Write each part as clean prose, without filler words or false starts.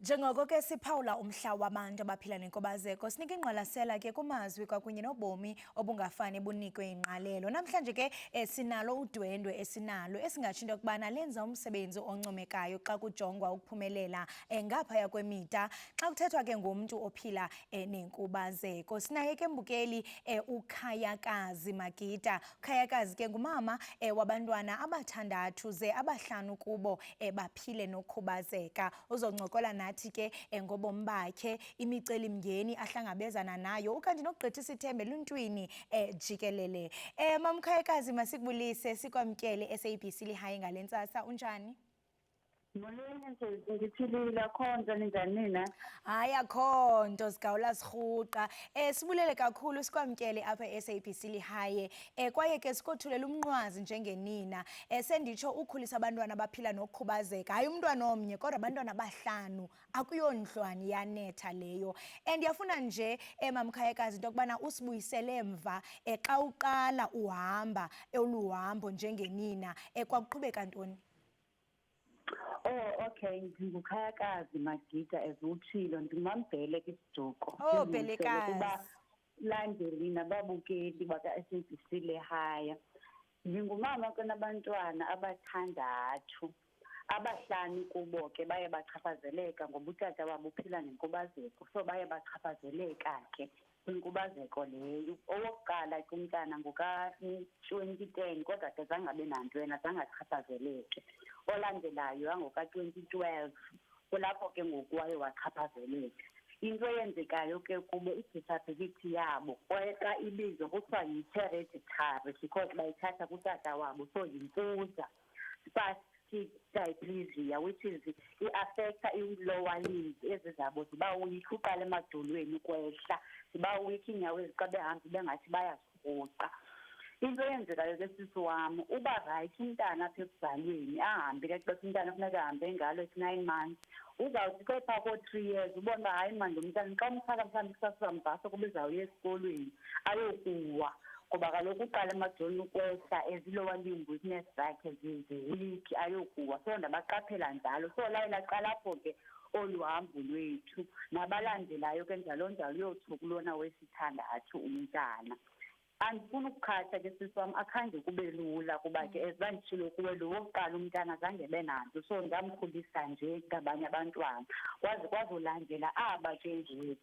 Njengoko ke siphawula umhla wabantu abaphila nenkubazeko, sinika ingqwalasela ke kumazwi kwakunye nobomi obungafani bunikwe ingqalelo. Namhlanje ke sinalo udwendwe esinalo esingatsho into yokubana lenza umsebenzi oncomekayo xa kujongwa ukuphumelela ngaphaya kwemida xa kuthethwa ke ngomntu ophila nenkubazeko. Sinaye ke mbukeli uKhayakazi Magida. uKhayakazi ke ngumama wabantwana abathandathu ze abahlanu kubo baphile nokhubazeka. Uzoncokola nathi ke ngobomi bakhe, imicelimngeni ahlangabezana nayo ukanti nokugqithisa ithemba eluntwini jikelele. Mama Khayekazi, masikubulise sikwamkele SABC lihayi ngale ntsasa. Unjani? Molweni ngithilile akho nto ninjani nina? Hayi akho nto, sigawula sirhuqa. Sibulele kakhulu sikwamkele apha SABC lihaye. Kwaye ke sikothulela umnqwazi njengenina. Senditsho ukhulisa abantwana abaphila nokukhubazeka, hayi umntwana omnye kodwa abantwana abahlanu. Akuyondlwane yanetha leyo. Ndiyafuna nje Mama Khayekazi into yokubana usibuyisele emva xa uqala uhamba oluhambo njengenina kwakuqhubeka ntoni? Oh, okay, ndinguKhayakazi Magida ezutshilo, ndingumambhele kisiduko. Oh, Bhelekazi. Kuba landeli nababukeli baka-SABC lehaya. Ndingumama kanabantwana abathandathu. Abahlanu kubo ke baye bachaphazeleka ngoba utata wabo uphila nenkubazeko, so baye bachaphazeleka ke kwinkubazeko leyo. Owokuqala ke umntana ngoka-2010 kodwa ke zange abe nanto yena, zange achaphazeleke. Olandelayo yangoka-2012 kulapho ke ngoku waye wachaphazeleka. Into eyenzekayo ke kubo i-disability yabo xa ibizwa kuthiwa yi-hereditary because bayithatha kutata wabo, so yimfuza. Spastic diplegia, which is i-affecta i-lower limbs ezi zabo ziba weak, uqala emadolweni kwehla, ziba weak iinyawo ezixa behambi bengathi bayazirhuqa. Into eyenzekayo ke sisi wam, uba right umntana apha ekuzalweni ahambe ke xa umntana funeka ahambe ngalo 9 months, uzawuthi ke phaa ko-3 years ubona uba hayi manje umntana xa umthatha mhlawumbi kusasambasa kuba uzawuya esikolweni ayokuwa ngoba kaloku uqala emadolweni ukwehla ezi-lower limb weakness zakhe zi-weak ayokuwa. So ndabaqaphela njalo, so laye laqala apho ke olu hambo lwethu. Nabalandelayo ke njalo njalo uyotsho kulona wesithandathu umntana. Andifuna ukukhatha ke sisi wam, akhange kube lula kuba ke as banditshilo kuwe lo wokuqala umntana zange benanto, so ndamkhulisa nje ngabanye abantwana kwazolandela aba ke nje.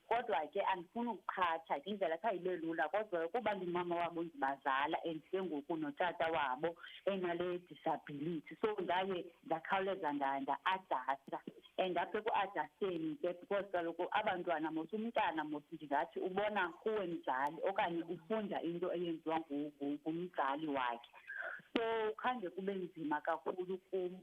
Kodwa ke andifuna ukukhatha ke indlela khayibe lula, kodwa kuba ndimama wabo ndibazala and ke ngoku notata wabo enale disability, so ndaye ndakhawuleza nda-adasta. And apha eku-adasteni ke because kaloku abantwana mos umntana mos ndingathi ubona kuwe mzali okanye ufunda into eyenziwa ngumzali wakhe. So khange kube nzima kakhulu kum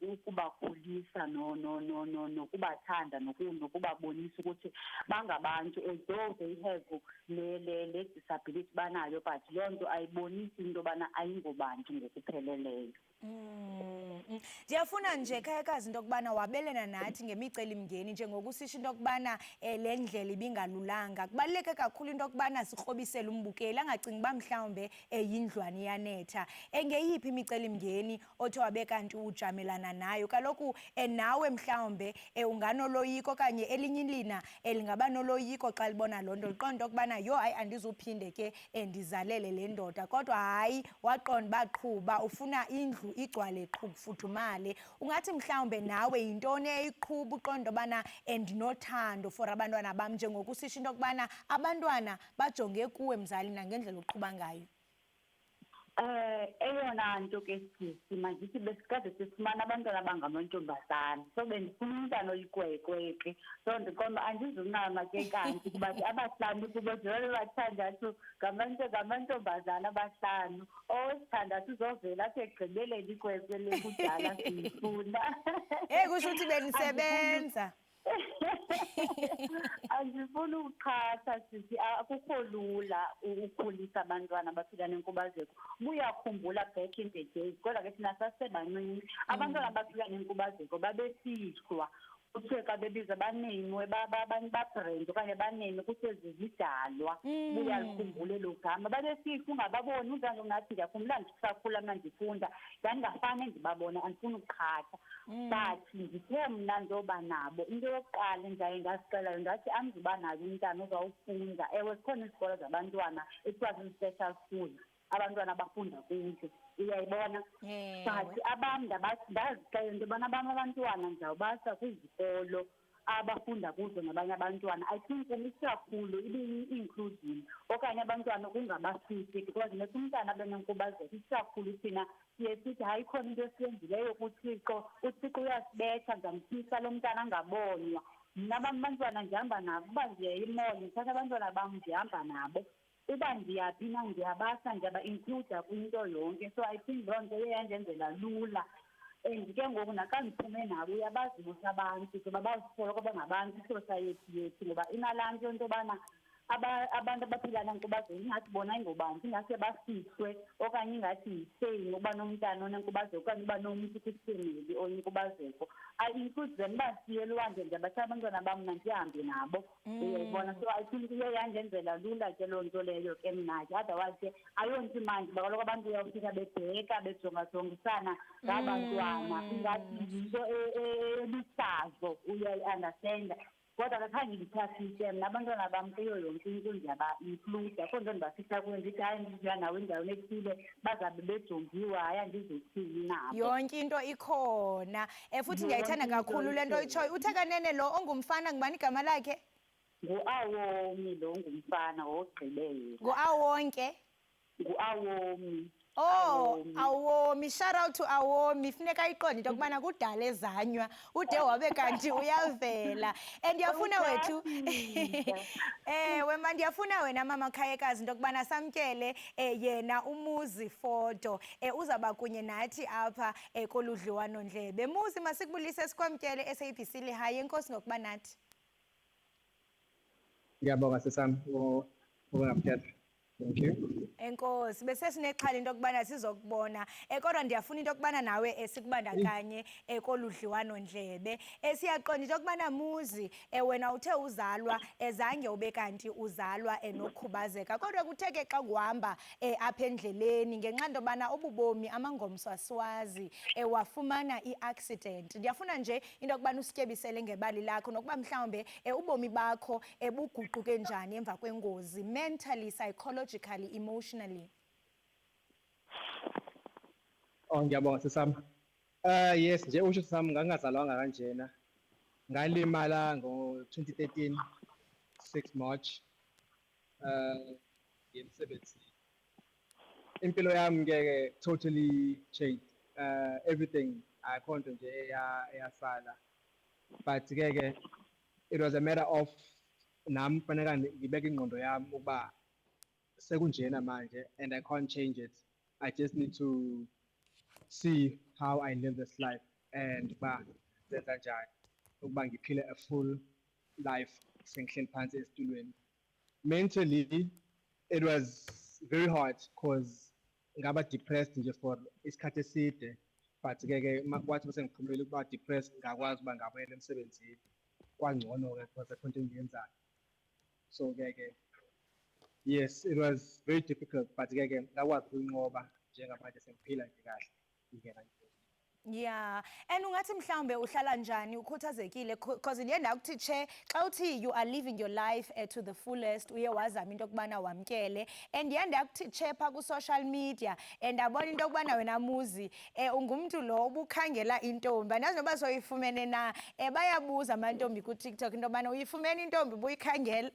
ukubakhulisa nokubathanda nokubabonisa ukuthi bangabantu, although they have le disability banayo, but loo nto ayibonisi into yobana ayingobantu ngokupheleleyo. Ndiyafuna nje Khayekazi into yokubana wabelana nathi ngemicelimngeni njengokusisho into yokubana le ndlela ibingalulanga. Kubaluleke kakhulu into yokubana sikrobisele umbukeli angacingi uba mhlawumbe yindlwane yanetha. Ngeyiphi imicelimngeni othe wabe kanti ujamelana nayo? Kaloku nawe mhlawumbe unganoloyiko okanye elinye ilina lingaba noloyiko xa libona loo nto, liqonda into yokubana yho hayi andizuphinde ke ndizalele le ndoda, kodwa hayi waqonda baqhuba ufuna indlu igcwale qhu kufudumale. Ungathi mhlawumbe nawe yintoni eyiqhuba uqonda into yobana ndinothando for abantwana bam njengokusisho into yokubana abantwana bajonge kuwe mzali nangendlela oqhuba ngayo? Eyona nto ke sisi mandithi besikade sifumana abantwana abangamantombazana, so bendifuna umntana oyikwekwe ke. So ndiqonda andizunama ke kanti kuba ke abahlanu kubo njalo bathandathu ngamantombazana abahlanu. Owesithandathu uzovela apha ekugqibeleni ikwekwe lekudala siyifuna. Kusho ukuthi benisebenza. Andifuna ukukhatha sisi, akukho lula ukukhulisa abantwana abaphila nenkubazeko. Buyakhumbula back in the days, kodwa ke thina sasebancinci abantwana abaphila nenkubazeko babesihlwa kuthiwe xa bebiza banenwe babrand okanye banenwe kuthiwe zizidalwa uyalikhumbula elo gama babefika ungababoni uzange ungathi ndiyakhumbula ndisakhula mna ndifunda ndandingafane ndibabona andifuni ukuqhatha but ndithe mna ndoba nabo into yokuqala ndaye ndazixelayo ndathi andizuba nayo umntana ozawufunda ewe zikhona izikolo zabantwana ekuthiwa zii-special schools abantwana abafunda kuzo uyayibona but abam ndazixela into yobana abam abantwana ndizawubasa kwizikolo abafunda kuzo nabanye abantwana. I think isikakhulu ibe-inclusion okanye abantwana kungabafihli because nethi umntana abe nenkubazeko isikakhulu thina siye sithi hayi khona into esiyenzileyo kuThixo, uThixo uyasibetha ndizamtyisa lo mntana angabonwa. Mna abam abantwana ndihamba nabo uba ndiye imall ndithatha abantwana bam ndihamba nabo uba ndiyaphi na ndiyabasa ndiyaba-includa kwinto yonke. So I think loo nto yeyandenzela lula and ke ngoku naxa ndiphume nabo uyabazi mos abantu kuba bazisoloko bangabantu isosayeti yethu ngoba inalaa nto into yobana abantu abaphila nenkubazeko ingathi bona ingobantu ingase bafihlwe okanye ingathi yiseyini uba nomntana onenkubazeko okanye uba nomntu kwifemeli oyinkubazeko. I-include them uba siye elwandle ndiyabathatha abantwana bam mna ndihambe nabo uyayibona. So I think iye yandenzela lula ke loo nto leyo ke mna ke otherwise ke ayonto imandi kuba kaloku abantu uyawufika bebheka bejongajongisana ngabantwana ingathi yinto eluhlazo uyayi-understanda kodwa akakhange ndithathise mna abantwana bam kuyo yonke into ndiyaba-includa kho nto ndibafihla kuyo ndithi hayi ndiya nawo endaweni ethile bazabe bejongiwe hayi andizothini nabo. Yonke into ikhona futhi ndiyayithanda kakhulu le nto itshoyo. UThakanene lo ongumfana ngubani igama lakhe? Ngu-Awomi lo ongumfana wogqibela. Ngu-Awonke? Ngu-Awomi. Oh, Awomi, shout out to Awomi. Funeka iqonde into yokubana kudala ezanywa ude wabe kanti uyavela. And ndiyafuna wethu wema ndiyafuna wena mama Khayekazi into yokubana samkele yena Umuzi Foto uzaba kunye nathi apha koludliwano-ndlebe. Muzi, masikubulise sikwamkele eSABC Lihayi. Enkosi ngokuba nathi. Ngiyabonga sesami ngokungamthetho. Thank you. Enkosi, bese sinexhala into yokubana sizokubona kodwa ndiyafuna into yokubana nawe sikubandakanye koludliwano-ndlebe. Siyaqonda into yokubana Muzi wena uthe uzalwa zange ube kanti uzalwa nokhubazeka kodwa kuthe ke xa kuhamba apha endleleni ngenxa into yobana ububomi amangomso asiwazi wafumana i-accident. Ndiyafuna nje into yokubana usityebisele ngebali lakho nokuba mhlawumbe ubomi bakho buguquke njani emva kwengozi, mentally, psychologically, emotionally. Ngiyabonga sesami. Yes, nje usho sami ngangazalwanga kanjena. Ngalimala ngo-2013 6 March. Yemsebenzi. Impilo yami ke totally changed. Everything akho nto nje eyasala. But ke it was a matter of nami kufanele ngibeke ingqondo yami ukuba sekunjena manje and I can't change it. I just need to see how I live this life and zenza njani ukuba ngiphile a full life sengihleli phansi esitulweni. Mentally it was very hard because ngaba depressed nje for isikhathi eside but ke kwathi bese ngiphumile ukuba depressed ngakwazi ukuba ngabuyela emsebenzini kwangcono ke because akhonto engiyenzayo. So ke yes, it was very difficult but ke ngakwazi ukunqoba njengamanje sengiphila nje kahle ngiyena. Yeah, and ungathi mhlawumbe uhlala njani ukhuthazekile because ndiye ndakuthi che xa uthi you are living your life to the fullest uye wazama into yokubana wamkele and ndiye ndakuthi che pha ku-social media and ndabona into yokubana wena Muzi ungumntu lo ubukhangela intombi. Andazi noba soyifumene na bayabuza amantombi kuTikTok into yobana uyifumene intombi buyikhangela.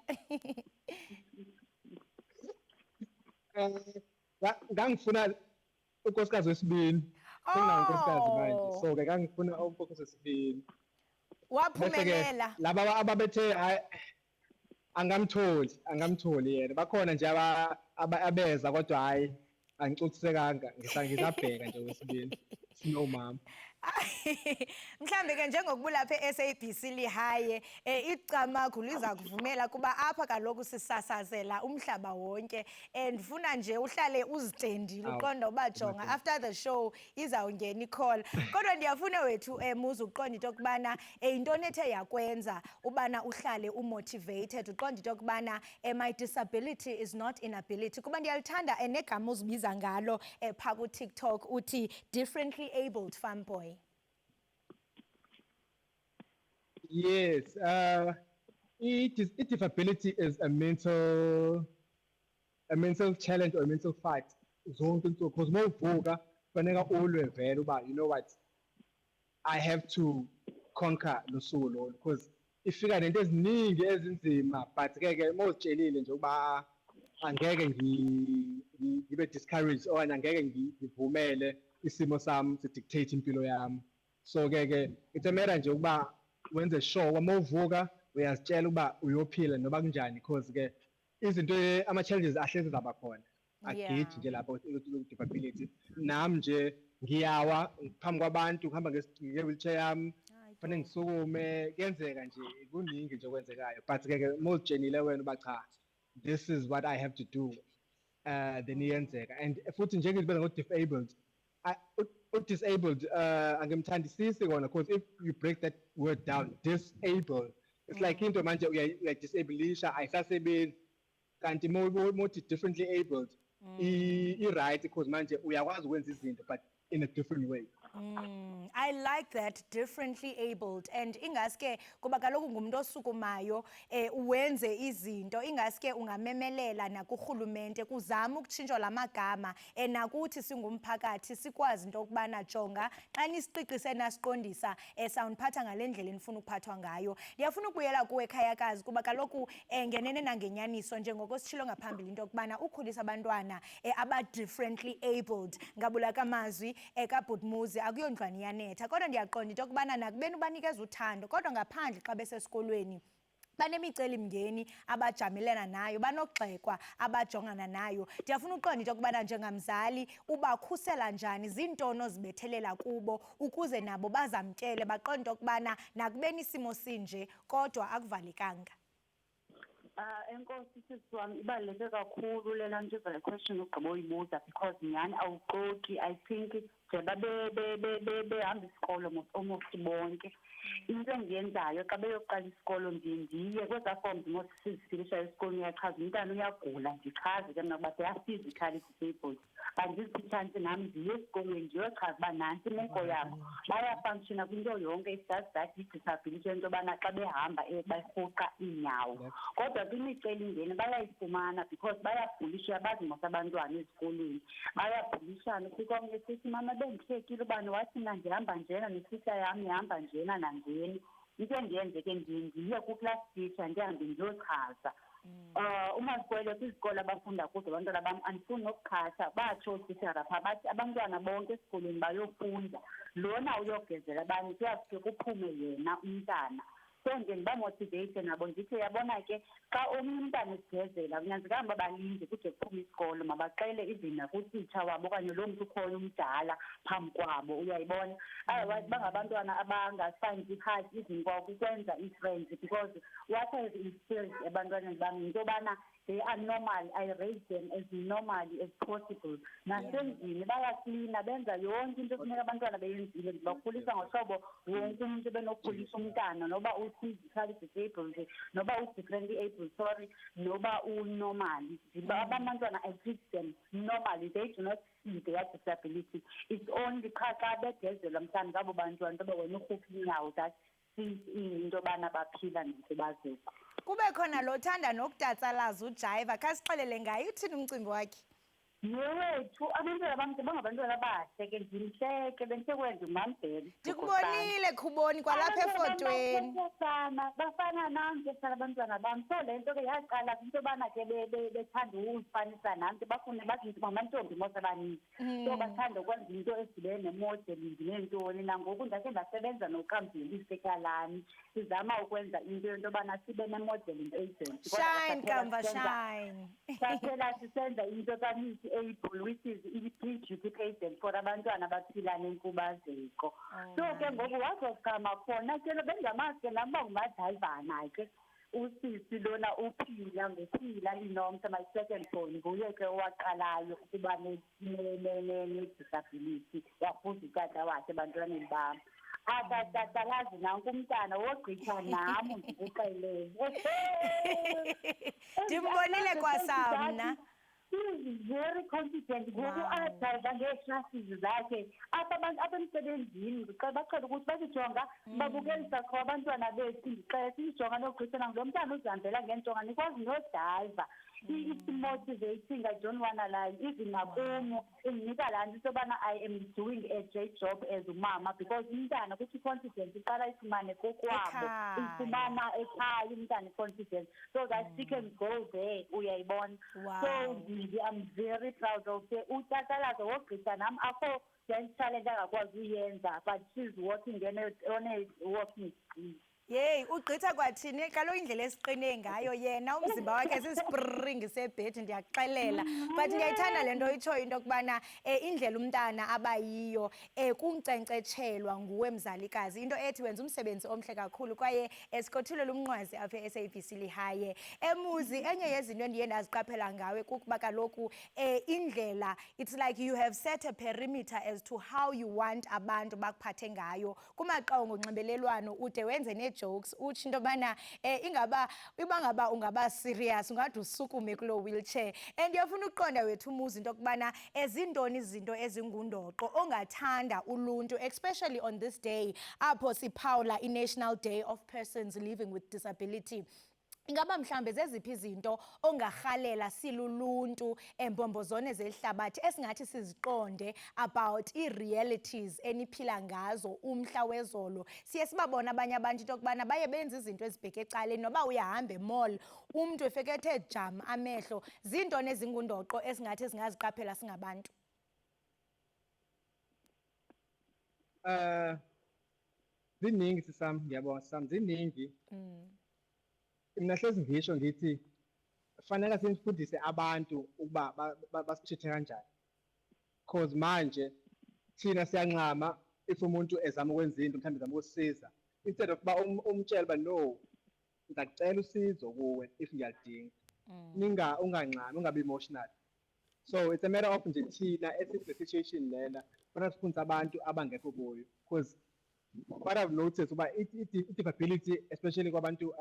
Ngangifuna unkosikazi wesibini. Senginankosikazi manje so ke ngangifuna unkosikazi wesibini. Waphumelela. Laba ababethe angamtholi yena bakhona nje abeza kodwa hayi angicuthisekanga ngisabheka nje wesibini sinomama. Mhlambe ke njengokubulapha eSABC lihaye icamagu liza kuvumela kuba apha kaloku sisasazela umhlaba wonke ndifuna nje uhlale uzitendile uqonda uba jonga after the show izawungena icall kodwa ndiyafuna wethu Muzi uqonda into yokubana yintoni ethe yakwenza ubana uhlale umotivated uqonda into yokubana my disability is not inability kuba ndiyalithanda negama uzibiza ngalo phaa ku-TikTok uthi differently abled farm boy. Yes, disability is a mental challenge or a mental fight. Zonke into because mawuvuka faneka ulwe vele uba you know what I have to conquer lo suku lo because ifika nento eziningi ezinzima but ke mawuzitshelile nje uba angeke ngibe discouraged or angeke ngivumele isimo sami sidictate impilo yami so ke it's a matter nje ukuba wenze sure uma uvuka uyazitshela ukuba uyophila noba kunjani because ke izinto ama-challenges ahlezi zaba khona agiji nje lapho disability nami nje ngiyawa phambi kwabantu ngihamba nge-wheelchair yami fanele ngisukume kuyenzeka nje kuningi nje okwenzekayo but ke mawuzitshenile wena uba cha this is what I have to do then iyenzeka and futhi njengezibenza ngo-disabled disabled angimthandisisi kona because if you break that word down disabled it's like into manje uyadisablisha ayisasebenzi kanti mothi differently abled i-right because manje uyakwazi ukwenza izinto but in a different way. I like that, differently abled and ingaske kuba kaloku ngumuntu osukumayo uwenze izinto ingaske ungamemelela nakurhulumente kuzama ukutshintshwa lamagama nakuthi singumphakathi sikwazi into okubana jonga xa nisiqiqise nasiqondisa sawuniphatha ngalendlela enifuna ukuphathwa ngayo. Ndiyafuna ukubuyela kuwe ekhayakazi kuba kaloku ngenene nangenyaniso njengoko sitshilo ngaphambili into okubana ukhulisa abantwana aba differently abled ngabula kamazwi kaBhutmuzi akuyondlwane iyanetha kodwa ndiyaqonda into yokubana nakubeni ubanikeza uthando kodwa ngaphandle xa besesikolweni banemiceli-mngeni abajamelana nayo banogxekwa abajongana nayo. Ndiyafuna uqonda into yokubana njengamzali ubakhusela njani ziintoni ozibethelela kubo ukuze nabo bazamkele baqonde into yokubana nakubeni isimo sinje kodwa akuvalekanga. Enkosi sisi wami ibaluleke kakhulu lela nto le question ugqiba uyibuza because nyhani awuxoki I think nje behamba isikolo almost bonke into engiyenzayo xa beyoqala isikolo ndiye kwezaa forms mothi sizifilisha esikolweni uyachaza umntana uyagula ndichaze ke mna uba they are physically disabled bandiziphi itshansi nami ndiye esikolweni ndiyochaza uba nantsi imeko yabo bayafunkshona kwinto yonke isazi that i-disability into yobana xa behamba bayirhuqa iinyawo kodwa kwimiceli-mngeni bayayifumana because bayabhulisha abazi ngosabantwana ezikolweni bayabhulishana sikomnye sithi mama bendihlekile ubani wathi mna ndihamba njena nesisa yam ihamba njena nangeni into endiyenze ke ndiye ku-class teacher ndihambe ndiyochaza umazikwele kwizikolo abafunda kuzo abantwana bam andifuni nokukhatha batsho ootishara phaa bathi abantwana bonke esikolweni bayofunda lona uyogezela abanye kuyasuke kuphume yena umntana so nje ndibamotiveyithe nabo ndithi yabona ke xa omnye umntana esigezela kunyanzelekanga uba balinde kude kuphume isikolo mabaxele izinto kutitsha wabo okanye loo mntu ukhoyo umdala phambi kwabo uyayibona otherwise bangabantwana abangasayinzi hard izinto kukwenza ii-friends because what I've instilled ebantwaneni bam yinto yobana they are normal. I raise them as normally as possible. Nasendlini bayaklina benza yonke into efuneka abantwana beyenzile ndibakhulisa ngohlobo wonke umuntu benokhulisa umntana noba u-physically disabled noba u-differently abled noba u-normal abantwana I treat them normally. They do not see their disability. It's only xa begezelwa mhlawumbi ngabo bantwana into yoba wena urhupha inyawo that into yobana baphila nentubazeko. Kube khona lo thanda nokudatsalaza uJaiva khasixelele ngayo uthini umcimbi wakhe? Yewethu abantwana bam bangabantwana abahle ke ndimhleke bendisekwenza umambhele. Ndikubonile khuboni kwalapha efotweni. Bafana nami ke abantwana bam so le nto ke yaqala into yobana ke bethanda ukuzifanisa nami bafune bathi ngamantombi mose abaninzi so bathanda ukwenza into ezidibene nemodeling neentoni nangoku ndakhe ndasebenza noqambelise ekalani sizama ukwenza into yobana sibe ne-modeling agent Shine Kamba shine. saphela sisenza into kamithi able, which is i-pre-educated for abantwana abaphila nenkubazeko. So ke ngoku wazogama khona ke bengamazi ke nabo ngumadayivana ke usisi lona uphila ngophila inomsa my second born nguye ke owaqalayo ukuba ne-disability wafuza utata wakhe ebantwaneni bam. Akatatalazi nanku umntana wogqitha nam ndikuxelele. Ndimbonile kwasamna. He's very confident ngoku adrayiva ngee-classes zakhe apha abantu abemsebenzini baqala ukuthi bazijonga babukelisa qho abantwana bethu ndixela siyijonga nogqithana ngulo mntana uzihambela ngenjonga nikwazi nodayiva. It's motivating. I don't want to lie. Even nakumu enginika laa nto sobana I am doing a great job as umama because umntana kuthi confidence iqala ifumane kokwabo ifumana ekhaya umntana confidence so that she can go there uyayibona. So I'm very proud of her. Utatalazo wogqitha nam akho talent angakwazi uyenza but she's working on a working speed. Yey ugqitha kwathini kaloku indlela esiqine ngayo yena umzimba wakhe sisipring sebhethi ndiyakuxelela but ndiyayithanda le nto itshoyo into yokubana indlela umntana abayiyo kunkcenkcetshelwa nguwe mzalikazi into ethi wenza umsebenzi omhle kakhulu kwaye esikothulela umnqwazi apha e-SABC lihaye. Emuzi enye yezinto endiye ndaziqaphela ngawe kukuba kaloku indlela it's like you have set a perimeter as to how you want abantu bakuphathe ngayo kumaqonga onxibelelwano ude wenze jokes uthi into yobana ibangaba ungaba serious ungade usukume kuloo wheelchair. And ndiyafuna ukuqonda wethu umuzi into yokubana ezintoni izinto ezingundoqo ongathanda uluntu especially on this day apho siphawula i-National Day of Persons Living with Disability. Ingaba mhlambe zeziphi izinto ongarhalela siluluntu embombozone zelihlabathi esingathi siziqonde about i-realities eniphila ngazo umhla wezolo. Siye sibabona abanye abantu into yokubana baye benza izinto ezibheke ecaleni noba uyahamba emall umntu efike ethe jam amehlo. Zintoni ezingundoqo esingathi singaziqaphela singabantu? Ziningi sisam ngiyabonga sisam ziningi. Mina hlezi ngisho ngithi fanele sifundise abantu ukuba basithethe kanjani because manje thina siyanqama if umuntu ezama ukwenza into mhlawumbe ezama ukusisiza instead of umtshela uba no ngizacela usizo kuwe if ngiyalidinga unganqami ungabe emotional. So it's a matter of nje thina the situation lena fanele sifundise abantu abangekho kuyo because what I've noticed about disability, especially kwabantu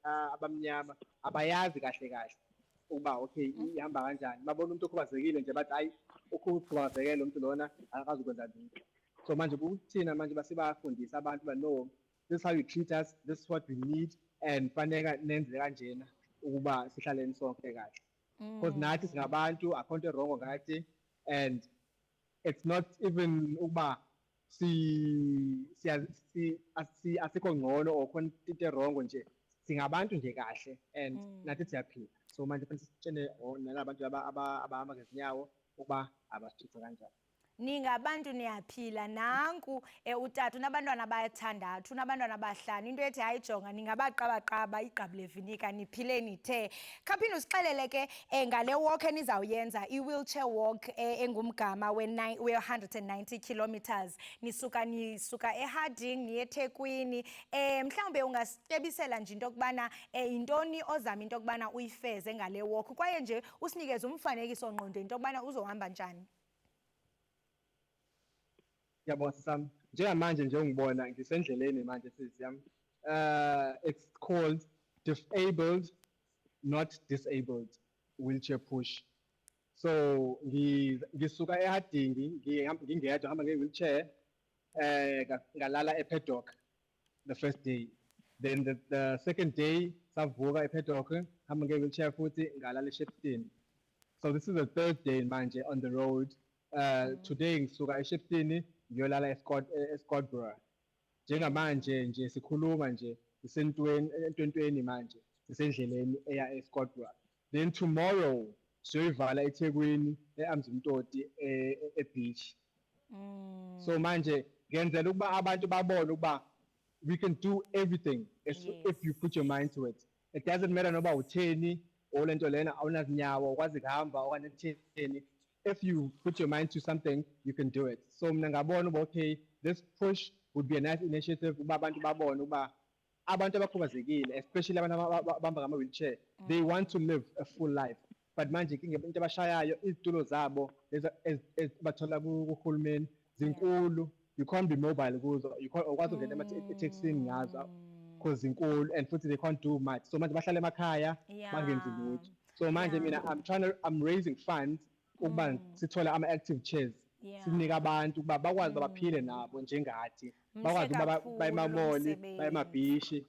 abamnyama abayazi kahle ukuba okay ihamba kanjani babona umuntu okhubazekile nje bathi hayi ukhubazekile umuntu lona akazi ukwenza lutho. So manje kuthina manje basibafundisa abantu ba no this is how you treat us, this is what we need and faneka nenze kanjena ukuba sihlaleni sonke kahle because nathi singabantu akhonto wrong ngathi and it's not even ukuba asikho ngcono or khona into wrong nje singabantu nje kahle and nathi siyaphila. So manje fanele sitshene nalabantu abahamba ngezinyawo ukuba abasithethe kanjani. Ningabantu niyaphila nanku utata unabantwana abathandathu unabantwana abahlanu into ethi hayijonga ningabaqabaqaba igqabi levinika niphile nithe. Khaphini usixelele ke ngale walk enizawuyenza i-wheelchair walk engumgama we-190 kilometers nisuka eHarding niye eThekwini. Mhlawumbe ungasicebisela nje into yokubana yintoni ozama into yokubana uyifeze ngale walk kwaye nje usinikeze umfanekiso ngqondo into yokubana uzohamba njani? Yabona sisam njengamanje nje ungibona ngisendleleni manje sisi yami it's called disabled not disabled wheelchair push. So ngisuka eHarding ngingedwa ngihamba nge-wheelchair ngalala ePaddock the first day, then the second day savuka ePaddock ngihamba nge-wheelchair futhi ngalala eShepstone. So this is the third day manje on the road. Today ngisuka eShepstone ngiyolala eScottsboro. Njengamanje nje sikhuluma nje isentweni manje sisendleleni eya eScottsboro. Then tomorrow siyoyivala eThekwini eAmzimtoti ebeach. So manje ngenzela ukuba abantu babone ukuba we can do everything if you put your mind to it. It doesn't matter noba utheni olento lena awunazinyawo ukwazi kuhamba okanye kutheni. if you put your mind to something, you can do it. So mina ngabona uba okay, this push would be a nice initiative uba abantu babone uba abantu abakhubazekile, especially abantu abahamba ngama-wheelchair, they want to live a full life. But manje into abashayayo izitulo zabo lezi bathola kuhulumeni zinkulu. You can't be mobile kuzo. You can't ukwazi ungena etaxini ngazo because zinkulu and futhi they can't do much. So manje bahlala emakhaya bangenzi lutho. So manje mina I'm raising funds ukuba sithola ama-active chairs sinike abantu ukuba bakwazi baphile nabo njengathi, bakwazi ukuba baye emamoli baye emabhishi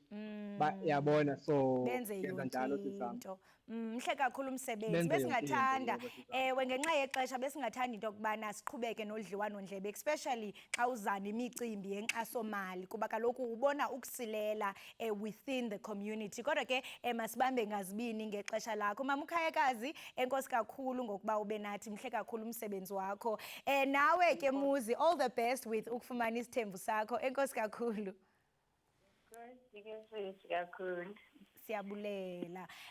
yabona. So benze yenza njalo sisami. Mhle kakhulu umsebenzi. Benze yonke into, Besingathanda yebo, sisami. ngenxa yexesha besingathanda into yokubana siqhubeke nodliwano ndlebe, especially xa uzana imicimbi yenkxasomali kuba kaloku ubona ukusilela within the community. Kodwa ke masibambe ngazibini ngexesha lakho. Mama ukhayekazi, enkosi kakhulu ngokuba ube nathi. Mhle kakhulu umsebenzi wakho. Nawe ke Muzi, all the best with ukufumana isithembu sakho. Enkosi kakhulu. kakhulu. Siyabulela.